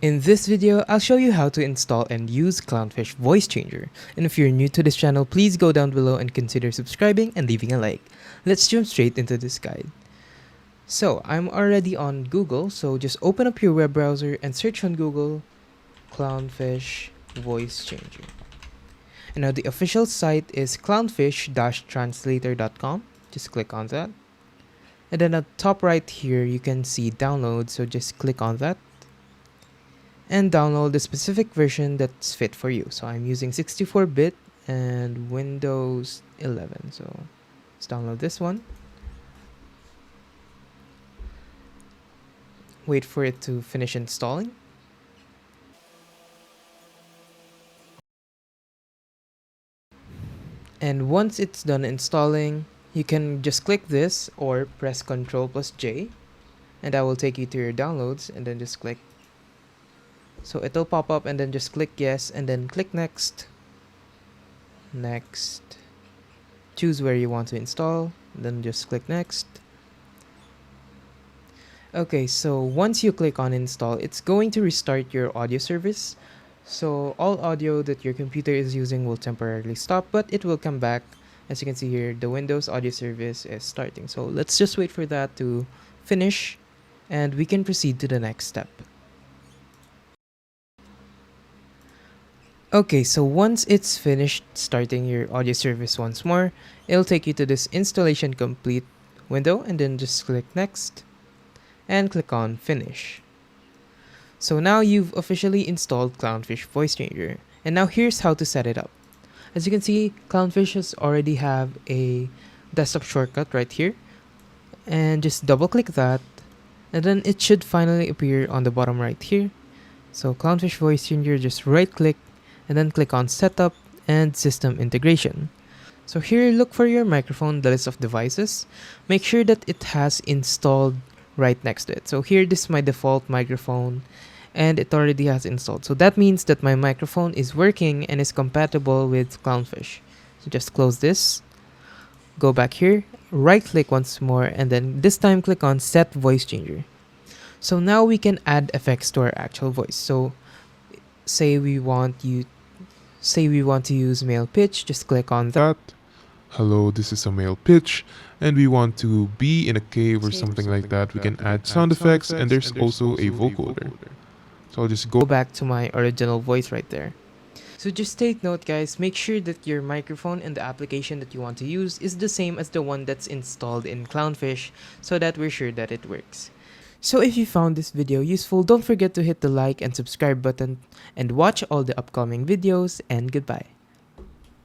In this video, I'll show you how to install and use Clownfish Voicechanger. And if you're new to this channel, please go down below and consider subscribing and leaving a like. Let's jump straight into this guide. So, I'm already on Google, so just open up your web browser and search on Google Clownfish Voicechanger. And now the official site is clownfish-translator.com. Just click on that. And then at the top right here, you can see download, so just click on that and download the specific version that's fit for you. So I'm using 64-bit and Windows 11. So let's download this one. Wait for it to finish installing. And once it's done installing, you can just click this or press Ctrl+J, and that will take you to your downloads, and then just click. So it'll pop up and then just click yes and then click next. Next. Choose where you want to install, then just click next. Okay, so once you click on install, it's going to restart your audio service. So all audio that your computer is using will temporarily stop, but it will come back. As you can see here, the Windows audio service is starting. So let's just wait for that to finish and we can proceed to the next step. Okay, so once it's finished starting your audio service once more, it'll take you to this installation complete window and then just click next and click on finish. So now you've officially installed Clownfish Voicechanger, and now here's how to set it up. As you can see, Clownfish has already have a desktop shortcut right here, and just double click that and then it should finally appear on the bottom right here. So Clownfish Voicechanger, just right click and then click on Setup and System Integration. So here, look for your microphone, the list of devices. Make sure that it has installed right next to it. So here, this is my default microphone and it already has installed. So that means that my microphone is working and is compatible with Clownfish. So just close this, go back here, right click once more, and then this time click on Set Voice Changer. So now we can add effects to our actual voice. So say we want to use male pitch, just click on that. Hello, this is a male pitch, and we want to be in a cave or something like that. We can add sound effects, and there's also a vocoder. So I'll just go back to my original voice right there. So just take note, guys, make sure that your microphone and the application that you want to use is the same as the one that's installed in Clownfish, so that we're sure that it works. So if you found this video useful, don't forget to hit the like and subscribe button and watch all the upcoming videos, and goodbye.